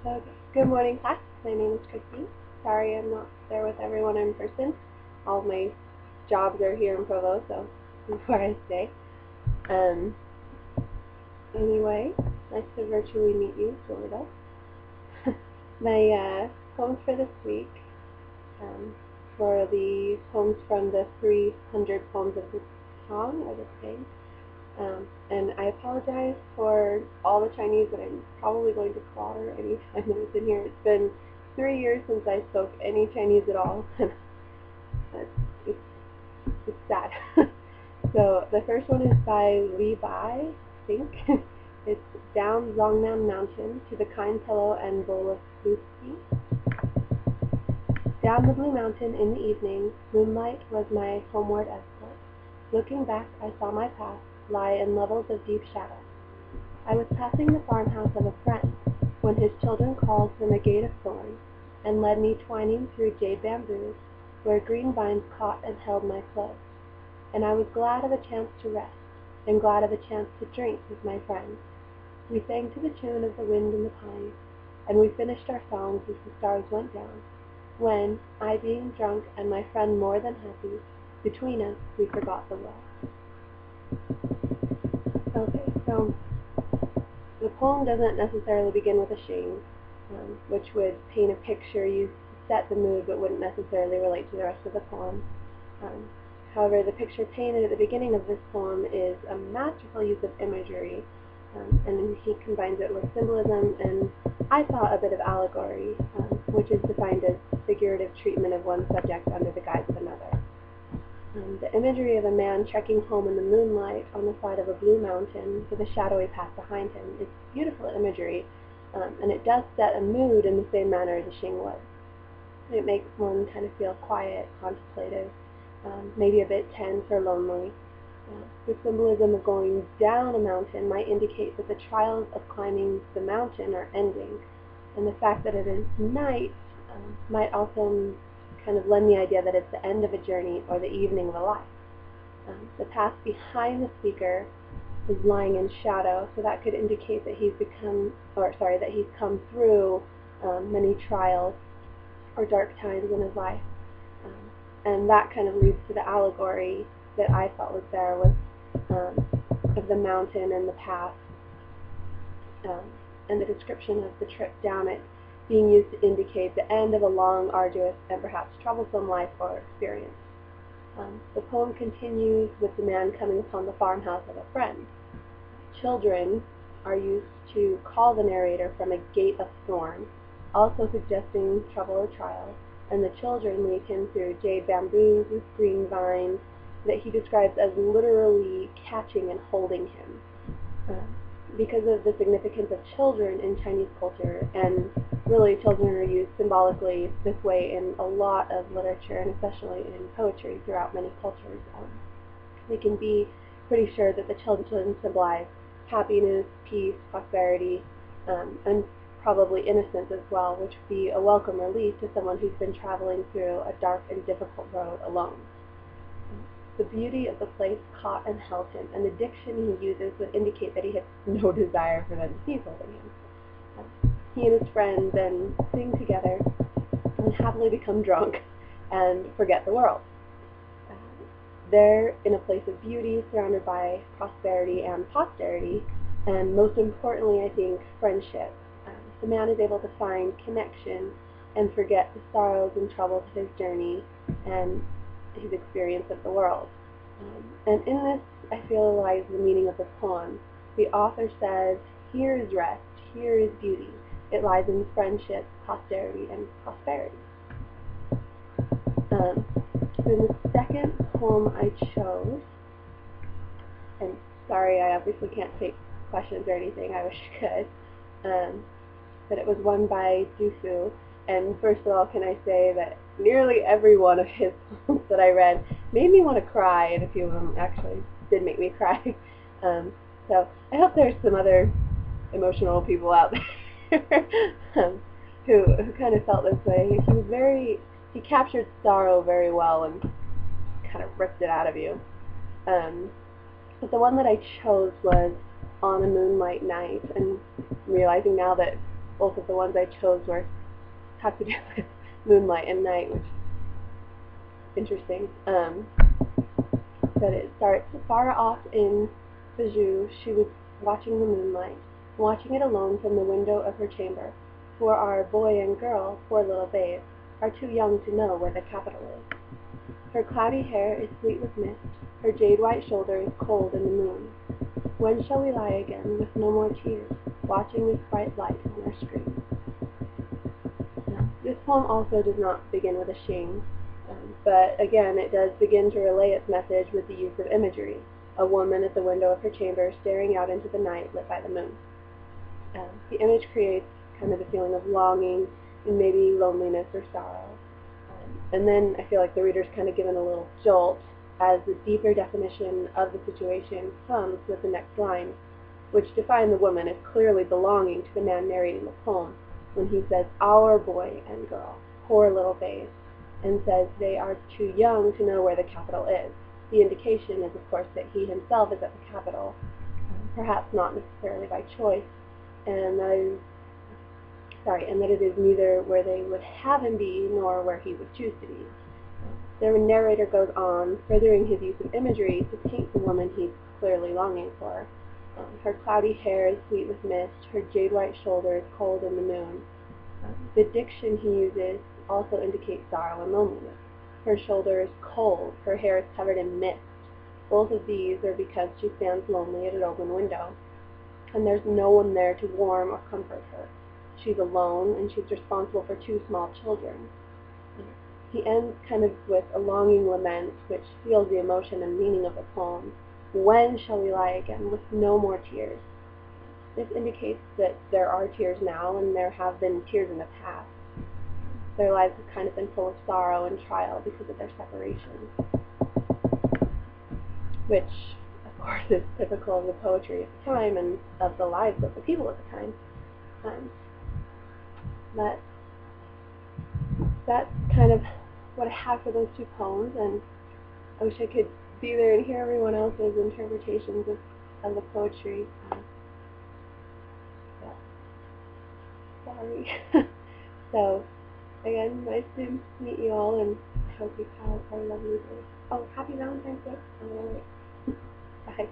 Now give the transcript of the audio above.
Okay. Good morning, class. My name is Christine. Sorry I'm not there with everyone in person. All my jobs are here in Provo, so this is where I stay. Anyway, nice to virtually meet you, sort of. My poems for this week for the poems from the 300 Poems of the Tang, or the Tang. And I apologize for all the Chinese that I'm probably going to slaughter any time that it's in here. It's been 3 years since I spoke any Chinese at all. it's sad. So the first one is by Li Bai, I think. It's Down Zongnan Mountain to the Kind Pillow and Bowl of Blue Tea. Down the Blue Mountain in the evening, moonlight was my homeward escort. Looking back, I saw my path lie in levels of deep shadow. I was passing the farmhouse of a friend when his children called from a gate of thorns and led me twining through jade bamboos where green vines caught and held my clothes. And I was glad of a chance to rest and glad of a chance to drink with my friends. We sang to the tune of the wind and the pines, and we finished our songs as the stars went down, when, I being drunk and my friend more than happy, between us we forgot the world. Okay, so the poem doesn't necessarily begin with a shame, which would paint a picture used to set the mood but wouldn't necessarily relate to the rest of the poem. However, the picture painted at the beginning of this poem is a masterful use of imagery, and he combines it with symbolism and, I saw, a bit of allegory, which is defined as figurative treatment of one subject under the guise of another. The imagery of a man trekking home in the moonlight on the side of a blue mountain with a shadowy path behind him is beautiful imagery, and it does set a mood in the same manner as a shing would. It makes one kind of feel quiet, contemplative, maybe a bit tense or lonely. The symbolism of going down a mountain might indicate that the trials of climbing the mountain are ending, and the fact that it is night might also kind of lend the idea that it's the end of a journey or the evening of a life. The path behind the speaker is lying in shadow, so that could indicate that he's come through many trials or dark times in his life. And that kind of leads to the allegory that I thought was there with of the mountain and the path, and the description of the trip down it being used to indicate the end of a long, arduous, and perhaps troublesome life or experience. The poem continues with the man coming upon the farmhouse of a friend. Children are used to call the narrator from a gate of thorns, also suggesting trouble or trial, and the children lead him through jade bamboos with green vines that he describes as literally catching and holding him. Because of the significance of children in Chinese culture, and really children are used symbolically this way in a lot of literature, and especially in poetry throughout many cultures, we can be pretty sure that the children symbolize happiness, peace, prosperity, and probably innocence as well, which would be a welcome relief to someone who's been traveling through a dark and difficult road alone. The beauty of the place caught and held him, and the diction he uses would indicate that he has no desire for them to cease holding him. He and his friend then sing together and happily become drunk and forget the world. They're in a place of beauty, surrounded by prosperity and posterity, and most importantly, I think, friendship. The man is able to find connection and forget the sorrows and troubles of his journey and his experience of the world. And in this, I feel, lies the meaning of the poem. The author says, here is rest, here is beauty. It lies in friendship, posterity, and prosperity. So the second poem I chose, and sorry, I obviously can't take questions or anything, I wish I could, but it was one by Dufu. And first of all, can I say that nearly every one of his poems that I read made me want to cry, and a few of them actually did make me cry. So I hope there's some other emotional people out there who kind of felt this way. He captured sorrow very well and kind of ripped it out of you. But the one that I chose was On a Moonlight Night, and I'm realizing now that both of the ones I chose have to do with moonlight and night, which is interesting. But it starts far off in Bijou. She was watching the moonlight, watching it alone from the window of her chamber, for our boy and girl, poor little babes, are too young to know where the capital is. Her cloudy hair is sweet with mist, her jade-white shoulder is cold in the moon. When shall we lie again, with no more tears, watching this bright light on our screen? This poem also does not begin with a shing, but again it does begin to relay its message with the use of imagery. A woman at the window of her chamber staring out into the night lit by the moon. The image creates kind of a feeling of longing and maybe loneliness or sorrow. And then I feel like the reader's kind of given a little jolt as the deeper definition of the situation comes with the next line, which define the woman as clearly belonging to the man narrating the poem when he says, our boy and girl, poor little babes, and says they are too young to know where the capital is. The indication is, of course, that he himself is at the capital, perhaps not necessarily by choice, and that it is neither where they would have him be nor where he would choose to be. The narrator goes on, furthering his use of imagery to paint the woman he's clearly longing for. Her cloudy hair is sweet with mist, her jade-white shoulder is cold in the moon. The diction he uses also indicates sorrow and loneliness. Her shoulder is cold, her hair is covered in mist. Both of these are because she stands lonely at an open window, and there's no one there to warm or comfort her. She's alone, and she's responsible for two small children. He ends kind of with a longing lament, which seals the emotion and meaning of the poem. When shall we lie again, with no more tears? This indicates that there are tears now, and there have been tears in the past. Their lives have kind of been full of sorrow and trial because of their separation, which, of course, is typical of the poetry at the time and of the lives of the people at the time. But that's kind of what I have for those two poems, and I wish I could be there and hear everyone else's interpretations of the poetry. But sorry. So, again, nice to meet you all, and I hope you have a lovely day. Oh, happy Valentine's Day. Bye.